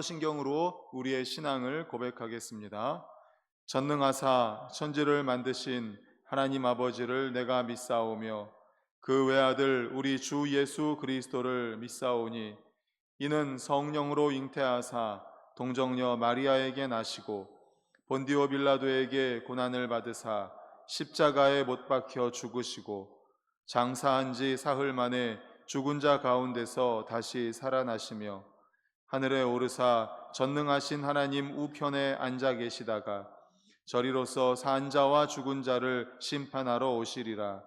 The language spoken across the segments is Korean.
신경으로 우리의 신앙을 고백하겠습니다. 전능하사 천지를 만드신 하나님 아버지를 내가 믿사오며 그 외아들 우리 주 예수 그리스도를 믿사오니 이는 성령으로 잉태하사 동정녀 마리아에게 나시고 본디오 빌라도에게 고난을 받으사 십자가에 못 박혀 죽으시고 장사한 지 사흘 만에 죽은 자 가운데서 다시 살아나시며 하늘에 오르사 전능하신 하나님 우편에 앉아 계시다가 저리로서 산 자와 죽은 자를 심판하러 오시리라.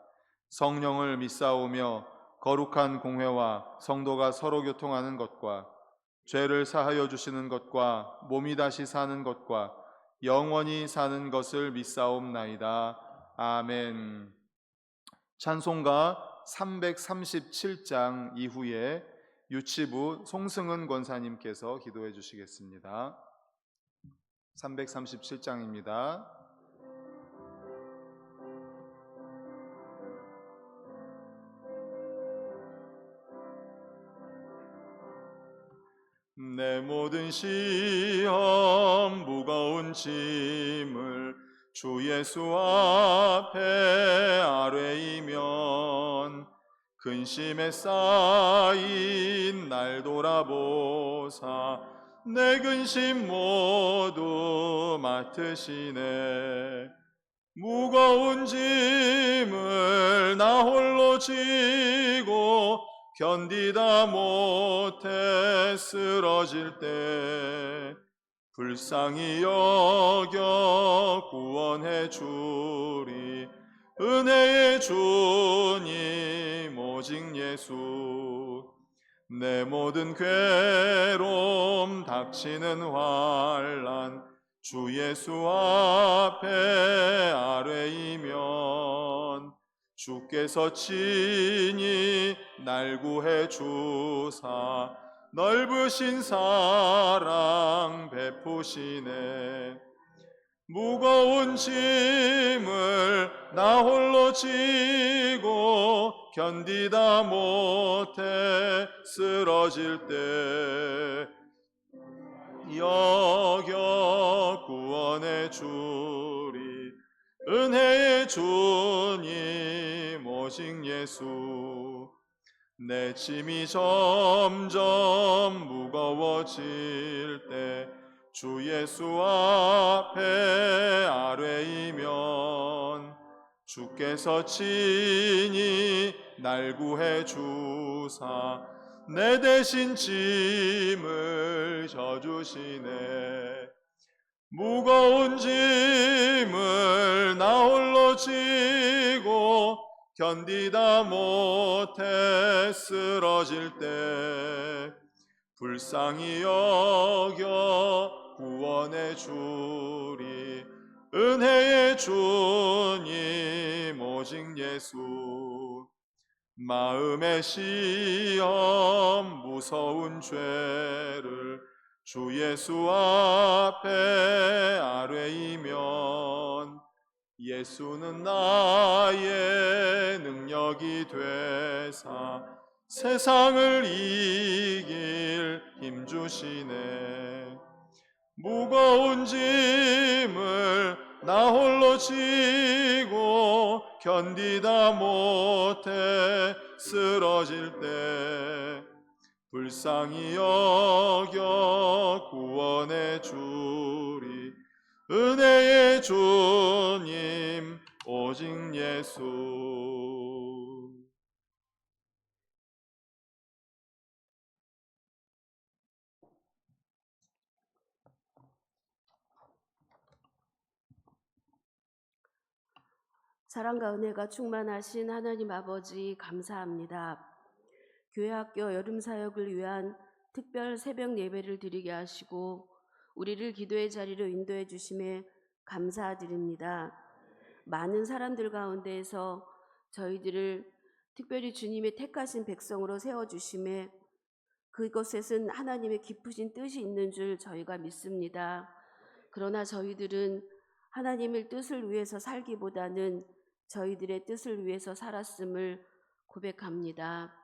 성령을 믿사오며 거룩한 공회와 성도가 서로 교통하는 것과 죄를 사하여 주시는 것과 몸이 다시 사는 것과 영원히 사는 것을 믿사옵나이다. 아멘. 찬송가 337장 이후에 유치부 송승은 권사님께서 기도해 주시겠습니다. 337장입니다. 내 모든 시험 무거운 짐을 주 예수 앞에 아뢰이면 근심에 쌓인 날 돌아보사 내 근심 모두 맡으시네. 무거운 짐을 나 홀로 지고 견디다 못해 쓰러질 때 불쌍히 여겨 구원해 주리 은혜의 주님 오직 예수. 내 모든 괴로움 닥치는 환난 주 예수 앞에 아뢰이면 주께서 친히 날 구해 주사 넓으신 사랑 베푸시네. 무거운 짐을 나 홀로 지고 견디다 못해 쓰러질 때 여겨 구원해 주리 은혜의 주님 오직 예수. 내 짐이 점점 무거워질 때 주 예수 앞에 아뢰이면 주께서 친히 날 구해 주사 내 대신 짐을 져주시네. 무거운 짐을 나 홀로 지고 견디다 못해 쓰러질 때 불쌍히 여겨 구원해 주리 은혜의 주님 오직 예수. 마음의 시험 무서운 죄를 주 예수 앞에 아뢰이면 예수는 나의 능력이 되사 세상을 이길 힘 주시네. 무거운 짐을 나 홀로 지고 견디다 못해 쓰러질 때 불쌍히 여겨 구원해 주리 은혜의 주님 오직 예수. 사랑과 은혜가 충만하신 하나님 아버지 감사합니다. 교회학교 여름사역을 위한 특별 새벽 예배를 드리게 하시고 우리를 기도의 자리로 인도해 주심에 감사드립니다. 많은 사람들 가운데에서 저희들을 특별히 주님의 택하신 백성으로 세워주심에 그것에는 하나님의 깊으신 뜻이 있는 줄 저희가 믿습니다. 그러나 저희들은 하나님의 뜻을 위해서 살기보다는 저희들의 뜻을 위해서 살았음을 고백합니다.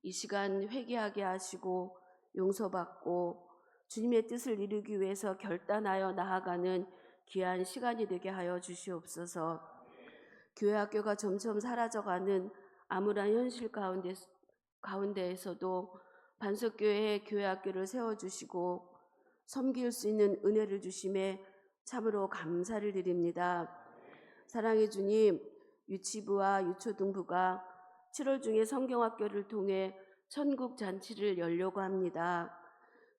이 시간 회개하게 하시고 용서받고 주님의 뜻을 이루기 위해서 결단하여 나아가는 귀한 시간이 되게 하여 주시옵소서. 교회 학교가 점점 사라져가는 암울한 현실 가운데에서도 반석교회의 교회 학교를 세워주시고 섬길 수 있는 은혜를 주심에 참으로 감사를 드립니다. 사랑의 주님, 유치부와 유초등부가 7월 중에 성경학교를 통해 천국 잔치를 열려고 합니다.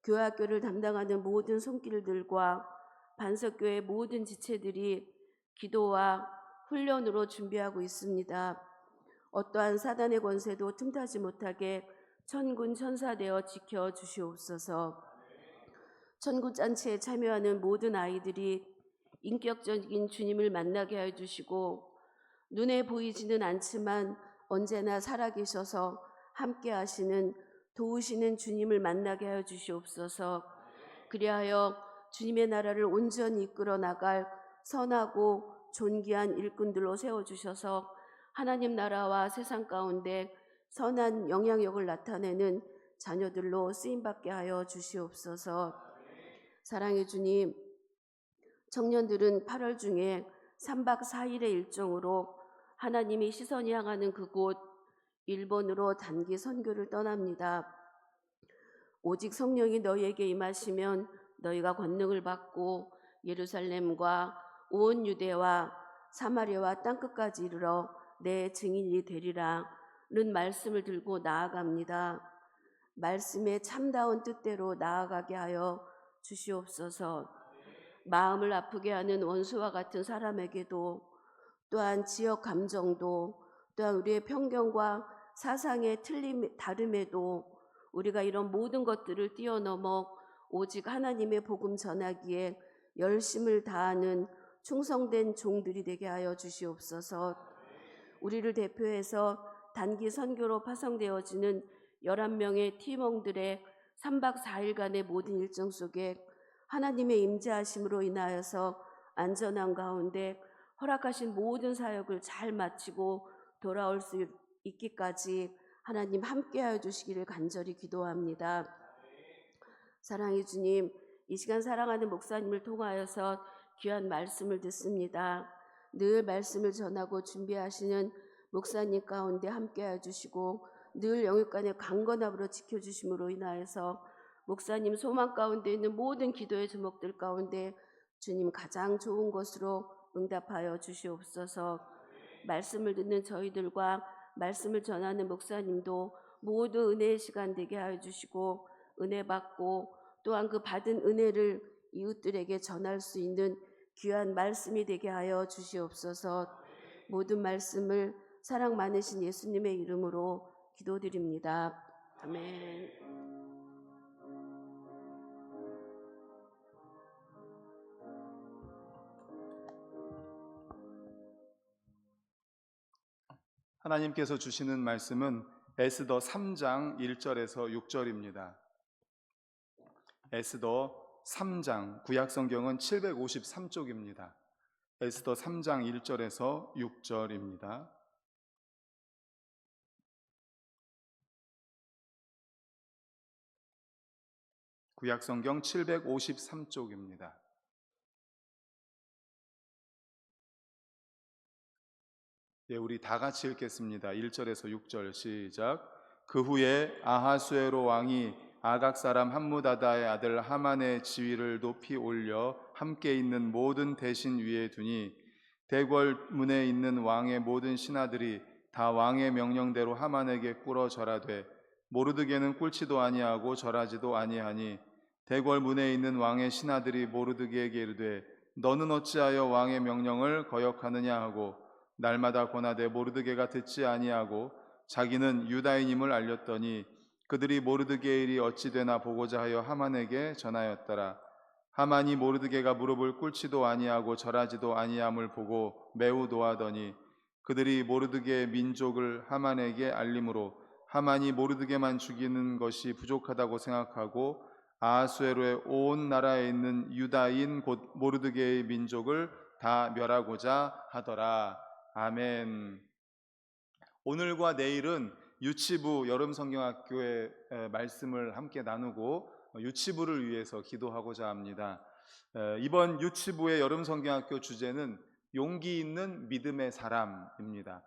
교회 학교를 담당하는 모든 손길들과 반석교회 모든 지체들이 기도와 훈련으로 준비하고 있습니다. 어떠한 사단의 권세도 틈타지 못하게 천군 천사되어 지켜주시옵소서. 천국잔치에 참여하는 모든 아이들이 인격적인 주님을 만나게 하여 주시고 눈에 보이지는 않지만 언제나 살아계셔서 함께 하시는 도우시는 주님을 만나게 하여 주시옵소서. 그리하여 주님의 나라를 온전히 이끌어 나갈 선하고 존귀한 일꾼들로 세워주셔서 하나님 나라와 세상 가운데 선한 영향력을 나타내는 자녀들로 쓰임받게 하여 주시옵소서. 사랑의 주님, 청년들은 8월 중에 3박 4일의 일정으로 하나님이 시선이 향하는 그곳 일본으로 단기 선교를 떠납니다. 오직 성령이 너희에게 임하시면 너희가 권능을 받고 예루살렘과 온 유대와 사마리아와 땅끝까지 이르러 내 증인이 되리라는 말씀을 들고 나아갑니다. 말씀의 참다운 뜻대로 나아가게 하여 주시옵소서. 마음을 아프게 하는 원수와 같은 사람에게도, 또한 지역 감정도, 또한 우리의 편견과 사상의 다름에도 우리가 이런 모든 것들을 뛰어넘어 오직 하나님의 복음 전하기에 열심을 다하는 충성된 종들이 되게 하여 주시옵소서. 우리를 대표해서 단기 선교로 파송되어지는 11명의 팀원들의 3박 4일간의 모든 일정 속에 하나님의 임재하심으로 인하여서 안전한 가운데 허락하신 모든 사역을 잘 마치고 돌아올 수 있기까지 하나님 함께하여 주시기를 간절히 기도합니다. 사랑의 주님, 이 시간 사랑하는 목사님을 통하여서 귀한 말씀을 듣습니다. 늘 말씀을 전하고 준비하시는 목사님 가운데 함께하여 주시고 늘 영육간의 강건함으로 지켜주심으로 인하여서 목사님 소망 가운데 있는 모든 기도의 제목들 가운데 주님 가장 좋은 것으로 응답하여 주시옵소서. 말씀을 듣는 저희들과 말씀을 전하는 목사님도 모두 은혜의 시간 되게 하여 주시고 은혜 받고 또한 그 받은 은혜를 이웃들에게 전할 수 있는 귀한 말씀이 되게 하여 주시옵소서. 모든 말씀을 사랑 많으신 예수님의 이름으로 기도드립니다. 아멘. 하나님께서 주시는 말씀은 에스더 3장 1절에서 6절입니다. 에스더 3장, 구약성경은 753쪽입니다. 에스더 3장 1절에서 6절입니다. 구약성경 753쪽입니다. 예, 우리 다 같이 읽겠습니다. 1절에서 6절 시작. 그 후에 아하수에로 왕이 아각 사람 함무다다의 아들 하만의 지위를 높이 올려 함께 있는 모든 대신 위에 두니 대궐 문에 있는 왕의 모든 신하들이 다 왕의 명령대로 하만에게 꿇어 절하되 모르드게는 꿇지도 아니하고 절하지도 아니하니 대궐 문에 있는 왕의 신하들이 모르드게에게 이르되 너는 어찌하여 왕의 명령을 거역하느냐 하고 날마다 권하되 모르드게가 듣지 아니하고 자기는 유다인임을 알렸더니 그들이 모르드게의 일이 어찌 되나 보고자 하여 하만에게 전하였더라. 하만이 모르드게가 무릎을 꿇지도 아니하고 절하지도 아니함을 보고 매우 노하더니 그들이 모르드게의 민족을 하만에게 알림으로 하만이 모르드게만 죽이는 것이 부족하다고 생각하고 아하수에로의 온 나라에 있는 유다인 곧 모르드게의 민족을 다 멸하고자 하더라. 아멘. 오늘과 내일은 유치부 여름성경학교의 말씀을 함께 나누고 유치부를 위해서 기도하고자 합니다. 이번 유치부의 여름 성경학교 주제는 용기 있는 믿음의 사람입니다.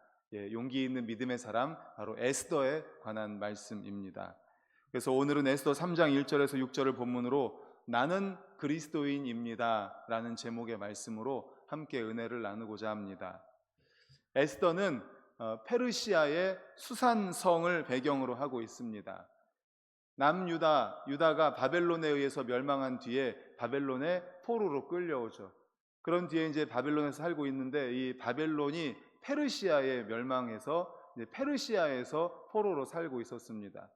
용기 있는 믿음의 사람, 바로 에스더에 관한 말씀입니다. 그래서 오늘은 에스더 3장 1절에서 6절을 본문으로 나는 그리스도인입니다 라는 제목의 말씀으로 함께 은혜를 나누고자 합니다. 에스더는 페르시아의 수산성을 배경으로 하고 있습니다. 유다가 바벨론에 의해서 멸망한 뒤에 바벨론의 포로로 끌려오죠. 그런 뒤에 이제 바벨론에서 살고 있는데 이 바벨론이 페르시아에 멸망해서 이제 페르시아에서 포로로 살고 있었습니다.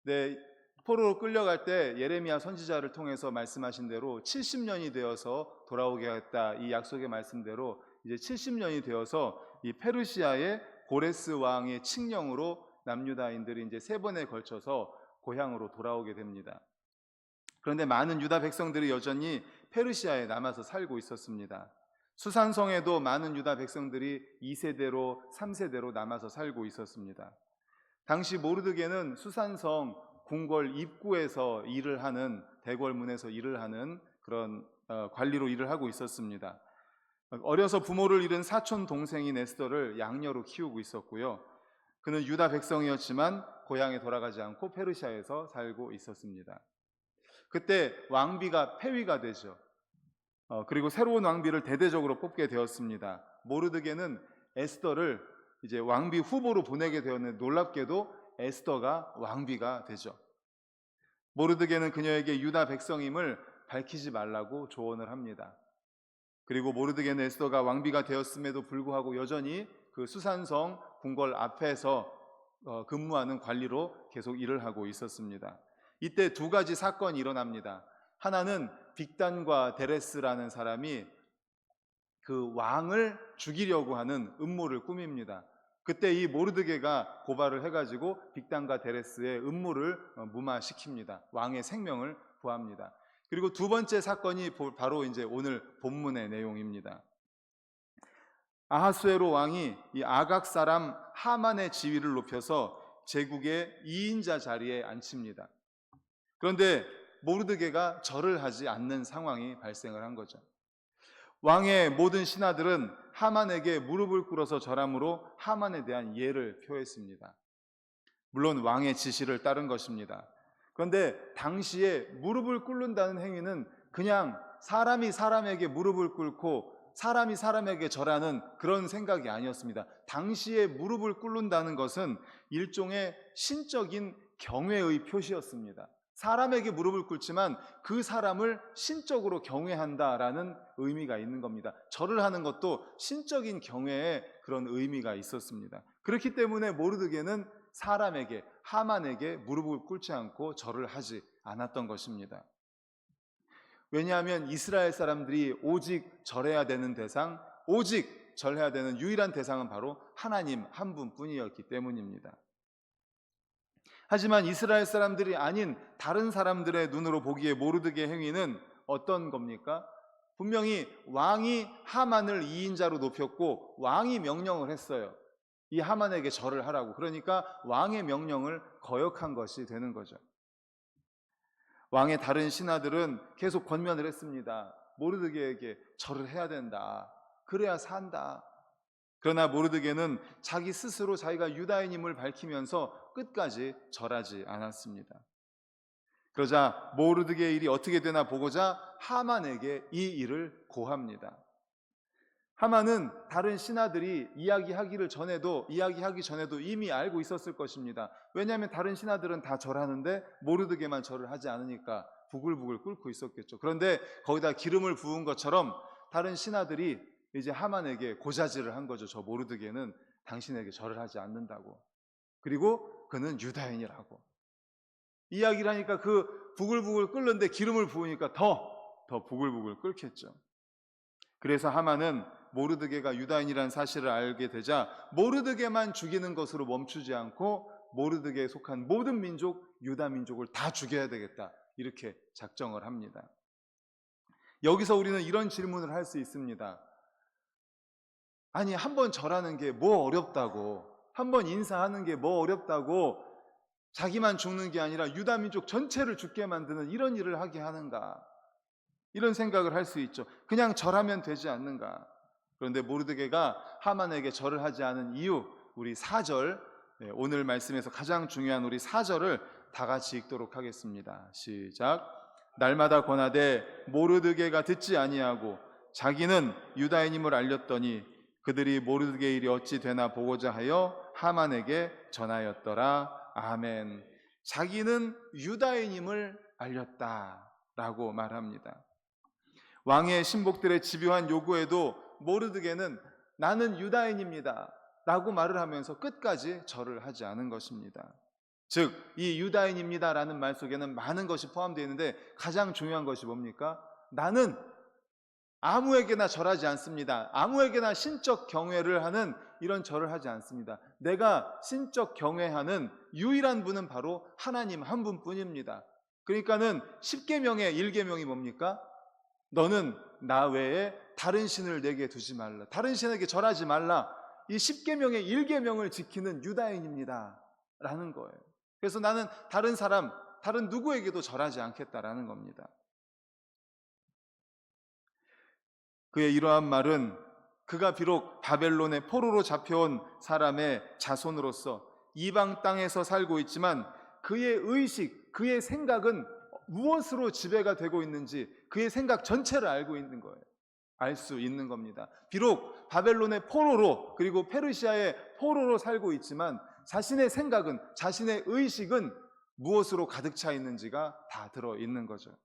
네, 포로로 끌려갈 때 예레미야 선지자를 통해서 말씀하신 대로 70년이 되어서 돌아오게 하겠다, 이 약속의 말씀대로 이제 70년이 되어서 이 페르시아의 고레스 왕의 칙령으로 남유다인들이 이제 3번에 걸쳐서 고향으로 돌아오게 됩니다. 그런데 많은 유다 백성들이 여전히 페르시아에 남아서 살고 있었습니다. 수산성에도 많은 유다 백성들이 2세대로 3세대로 남아서 살고 있었습니다. 당시 모르드게는 수산성 궁궐 입구에서 일을 하는, 대궐문에서 일을 하는 그런 관리로 일을 하고 있었습니다. 어려서 부모를 잃은 사촌 동생인 에스더를 양녀로 키우고 있었고요. 그는 유다 백성이었지만 고향에 돌아가지 않고 페르시아에서 살고 있었습니다. 그때 왕비가 폐위가 되죠. 그리고 새로운 왕비를 대대적으로 뽑게 되었습니다. 모르드게는 에스더를 이제 왕비 후보로 보내게 되었는데 놀랍게도 에스더가 왕비가 되죠. 모르드게는 그녀에게 유다 백성임을 밝히지 말라고 조언을 합니다. 그리고 모르드게는 에스더가 왕비가 되었음에도 불구하고 여전히 그 수산성 궁궐 앞에서 근무하는 관리로 계속 일을 하고 있었습니다. 이때 2가지 사건이 일어납니다. 하나는 빅단과 데레스라는 사람이 그 왕을 죽이려고 하는 음모를 꾸밉니다. 그때 이 모르드게가 고발을 해가지고 빅단과 데레스의 음모를 무마시킵니다. 왕의 생명을 구합니다. 그리고 2번째 사건이 바로 이제 오늘 본문의 내용입니다. 아하수에로 왕이 이 아각 사람 하만의 지위를 높여서 제국의 2인자 자리에 앉힙니다. 그런데 모르드게가 절을 하지 않는 상황이 발생을 한 거죠. 왕의 모든 신하들은 하만에게 무릎을 꿇어서 절함으로 하만에 대한 예를 표했습니다. 물론 왕의 지시를 따른 것입니다. 그런데 당시에 무릎을 꿇는다는 행위는 그냥 사람이 사람에게 무릎을 꿇고 사람이 사람에게 절하는 그런 생각이 아니었습니다. 당시에 무릎을 꿇는다는 것은 일종의 신적인 경외의 표시였습니다. 사람에게 무릎을 꿇지만 그 사람을 신적으로 경외한다라는 의미가 있는 겁니다. 절을 하는 것도 신적인 경외의 그런 의미가 있었습니다. 그렇기 때문에 모르드게는 사람에게, 하만에게 무릎을 꿇지 않고 절을 하지 않았던 것입니다. 왜냐하면 이스라엘 사람들이 오직 절해야 되는 대상, 오직 절해야 되는 유일한 대상은 바로 하나님 한 분뿐이었기 때문입니다. 하지만 이스라엘 사람들이 아닌 다른 사람들의 눈으로 보기에 모르드게 행위는 어떤 겁니까? 분명히 왕이 하만을 2인자로 높였고 왕이 명령을 했어요. 이 하만에게 절을 하라고. 그러니까 왕의 명령을 거역한 것이 되는 거죠. 왕의 다른 신하들은 계속 권면을 했습니다. 모르드게에게 절을 해야 된다. 그래야 산다. 그러나 모르드게는 자기 스스로 자기가 유다인임을 밝히면서 끝까지 절하지 않았습니다. 그러자 모르드게의 일이 어떻게 되나 보고자 하만에게 이 일을 고합니다. 하만은 다른 신하들이 이야기하기 전에도 이미 알고 있었을 것입니다. 왜냐하면 다른 신하들은 다 절하는데 모르드게만 절을 하지 않으니까 부글부글 끓고 있었겠죠. 그런데 거기다 기름을 부은 것처럼 다른 신하들이 이제 하만에게 고자질을 한 거죠. 저 모르드게는 당신에게 절을 하지 않는다고. 그리고 그는 유다인이라고. 이야기를 하니까 그 부글부글 끓는데 기름을 부으니까 더 부글부글 끓겠죠. 그래서 하만은 모르드게가 유다인이라는 사실을 알게 되자 모르드게만 죽이는 것으로 멈추지 않고 모르드게에 속한 모든 민족, 유다 민족을 다 죽여야 되겠다. 이렇게 작정을 합니다. 여기서 우리는 이런 질문을 할 수 있습니다. 아니, 한 번 절하는 게 뭐 어렵다고, 한 번 인사하는 게 뭐 어렵다고 자기만 죽는 게 아니라 유다 민족 전체를 죽게 만드는 이런 일을 하게 하는가? 이런 생각을 할 수 있죠. 그냥 절하면 되지 않는가? 그런데 모르드게가 하만에게 절을 하지 않은 이유, 우리 4절, 오늘 말씀에서 가장 중요한 우리 4절을 다 같이 읽도록 하겠습니다. 시작. 날마다 권하되 모르드게가 듣지 아니하고 자기는 유다인임을 알렸더니 그들이 모르드게 일이 어찌 되나 보고자 하여 하만에게 전하였더라. 아멘. 자기는 유다인임을 알렸다라고 말합니다. 왕의 신복들의 집요한 요구에도 모르드게는 나는 유다인입니다 라고 말을 하면서 끝까지 절을 하지 않은 것입니다. 즉, 이 유다인입니다 라는 말 속에는 많은 것이 포함되어 있는데 가장 중요한 것이 뭡니까? 나는 아무에게나 절하지 않습니다. 아무에게나 신적 경외를 하는 이런 절을 하지 않습니다. 내가 신적 경외하는 유일한 분은 바로 하나님 한 분뿐입니다. 그러니까는 10계명의 1계명이 뭡니까? 너는 나 외에 다른 신을 내게 두지 말라. 다른 신에게 절하지 말라. 이 10계명의 1계명을 지키는 유다인입니다 라는 거예요. 그래서 나는 다른 사람, 다른 누구에게도 절하지 않겠다라는 겁니다. 그의 이러한 말은 그가 비록 바벨론의 포로로 잡혀온 사람의 자손으로서 이방 땅에서 살고 있지만 그의 의식, 그의 생각은 무엇으로 지배가 되고 있는지 그의 생각 전체를 알고 있는 거예요. 알 수 있는 겁니다. 비록 바벨론의 포로로 그리고 페르시아의 포로로 살고 있지만 자신의 생각은, 자신의 의식은 무엇으로 가득 차 있는지가 다 들어있는 거죠.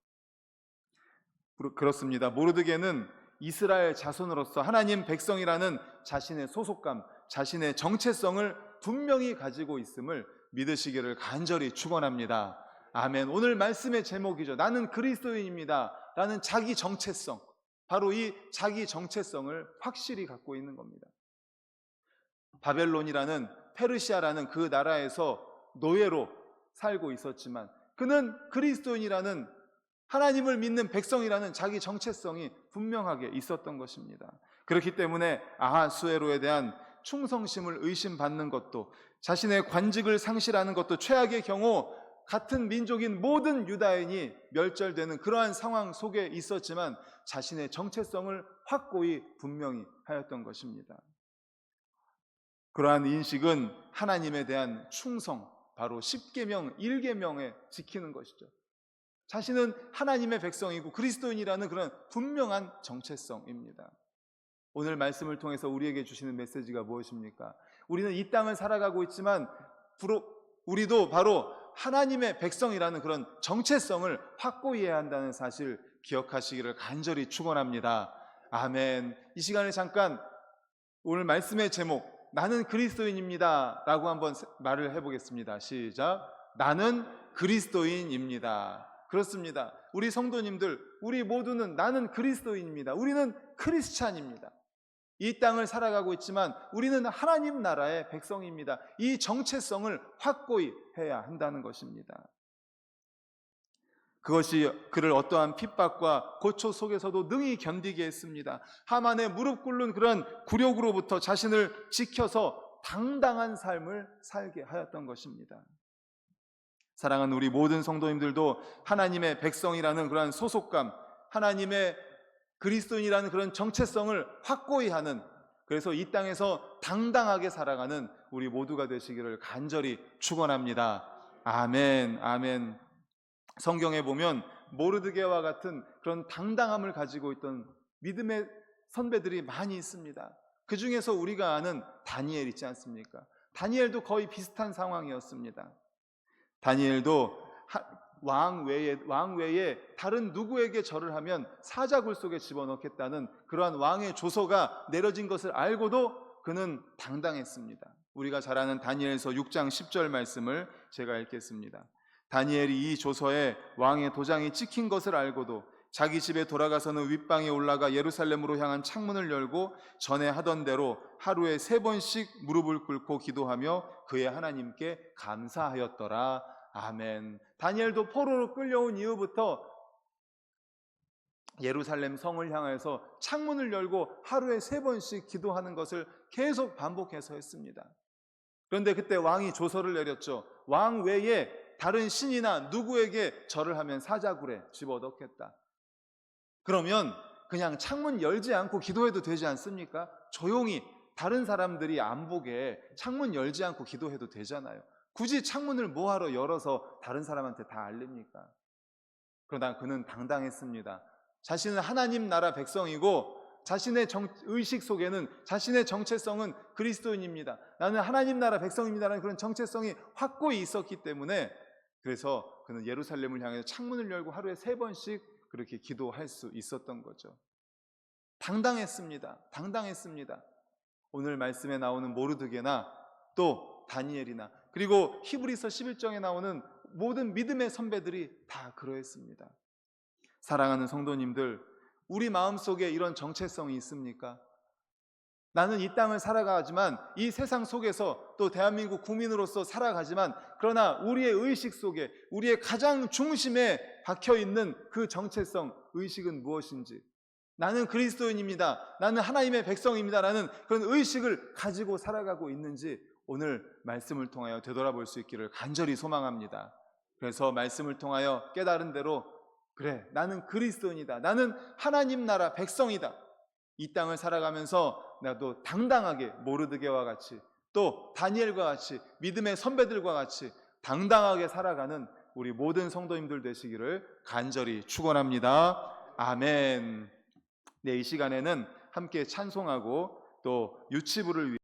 그렇습니다. 모르드게는 이스라엘 자손으로서 하나님 백성이라는 자신의 소속감, 자신의 정체성을 분명히 가지고 있음을 믿으시기를 간절히 축원합니다. 아멘. 오늘 말씀의 제목이죠. 나는 그리스도인입니다 라는 자기 정체성, 바로 이 자기 정체성을 확실히 갖고 있는 겁니다. 바벨론이라는, 페르시아라는 그 나라에서 노예로 살고 있었지만 그는 그리스도인이라는, 하나님을 믿는 백성이라는 자기 정체성이 분명하게 있었던 것입니다. 그렇기 때문에 아하수에로에 대한 충성심을 의심받는 것도, 자신의 관직을 상실하는 것도, 최악의 경우 같은 민족인 모든 유다인이 멸절되는 그러한 상황 속에 있었지만 자신의 정체성을 확고히 분명히 하였던 것입니다. 그러한 인식은 하나님에 대한 충성, 바로 10계명, 1계명에 지키는 것이죠. 자신은 하나님의 백성이고 그리스도인이라는 그런 분명한 정체성입니다. 오늘 말씀을 통해서 우리에게 주시는 메시지가 무엇입니까? 우리는 이 땅을 살아가고 있지만 우리도 바로 하나님의 백성이라는 그런 정체성을 확고히 해야 한다는 사실 기억하시기를 간절히 축원합니다. 아멘. 이 시간에 잠깐 오늘 말씀의 제목, 나는 그리스도인입니다 라고 한번 말을 해보겠습니다. 시작. 나는 그리스도인입니다. 그렇습니다. 우리 성도님들, 우리 모두는 나는 그리스도인입니다. 우리는 크리스찬입니다. 이 땅을 살아가고 있지만 우리는 하나님 나라의 백성입니다. 이 정체성을 확고히 해야 한다는 것입니다. 그것이 그를 어떠한 핍박과 고초 속에서도 능히 견디게 했습니다. 하만의 무릎 꿇는 그런 굴욕으로부터 자신을 지켜서 당당한 삶을 살게 하였던 것입니다. 사랑하는 우리 모든 성도님들도 하나님의 백성이라는 그런 소속감, 하나님의 그리스도인이라는 그런 정체성을 확고히 하는, 그래서 이 땅에서 당당하게 살아가는 우리 모두가 되시기를 간절히 축원합니다. 아멘, 아멘. 성경에 보면 모르드게와 같은 그런 당당함을 가지고 있던 믿음의 선배들이 많이 있습니다. 그 중에서 우리가 아는 다니엘 있지 않습니까? 다니엘도 거의 비슷한 상황이었습니다. 다니엘도 왕 외에 다른 누구에게 절을 하면 사자굴 속에 집어넣겠다는 그러한 왕의 조서가 내려진 것을 알고도 그는 당당했습니다. 우리가 잘 아는 다니엘서 6장 10절 말씀을 제가 읽겠습니다. 다니엘이 이 조서에 왕의 도장이 찍힌 것을 알고도 자기 집에 돌아가서는 윗방에 올라가 예루살렘으로 향한 창문을 열고 전에 하던 대로 하루에 3번씩 무릎을 꿇고 기도하며 그의 하나님께 감사하였더라. 아멘. 다니엘도 포로로 끌려온 이후부터 예루살렘 성을 향해서 창문을 열고 하루에 3번씩 기도하는 것을 계속 반복해서 했습니다. 그런데 그때 왕이 조서를 내렸죠. 왕 외에 다른 신이나 누구에게 절을 하면 사자굴에 집어넣겠다. 그러면 그냥 창문 열지 않고 기도해도 되지 않습니까? 조용히 다른 사람들이 안 보게 창문 열지 않고 기도해도 되잖아요. 굳이 창문을 뭐하러 열어서 다른 사람한테 다 알립니까? 그러나 그는 당당했습니다. 자신은 하나님 나라 백성이고 자신의 의식 속에는 자신의 정체성은 그리스도인입니다. 나는 하나님 나라 백성입니다라는 그런 정체성이 확고히 있었기 때문에 그래서 그는 예루살렘을 향해서 창문을 열고 하루에 3번씩 그렇게 기도할 수 있었던 거죠. 당당했습니다. 당당했습니다. 오늘 말씀에 나오는 모르드게나 또 다니엘이나 그리고 히브리서 11장에 나오는 모든 믿음의 선배들이 다 그러했습니다. 사랑하는 성도님들, 우리 마음속에 이런 정체성이 있습니까? 나는 이 땅을 살아가지만 이 세상 속에서 또 대한민국 국민으로서 살아가지만 그러나 우리의 의식 속에 우리의 가장 중심에 박혀있는 그 정체성, 의식은 무엇인지 나는 그리스도인입니다. 나는 하나님의 백성입니다. 라는 그런 의식을 가지고 살아가고 있는지 오늘 말씀을 통하여 되돌아볼 수 있기를 간절히 소망합니다. 그래서 말씀을 통하여 깨달은 대로 그래, 나는 그리스도인이다. 나는 하나님 나라 백성이다. 이 땅을 살아가면서 나도 당당하게 모르드게와 같이 또 다니엘과 같이 믿음의 선배들과 같이 당당하게 살아가는 우리 모든 성도님들 되시기를 간절히 축원합니다. 아멘. 네, 이 시간에는 함께 찬송하고 또 유치부를 위해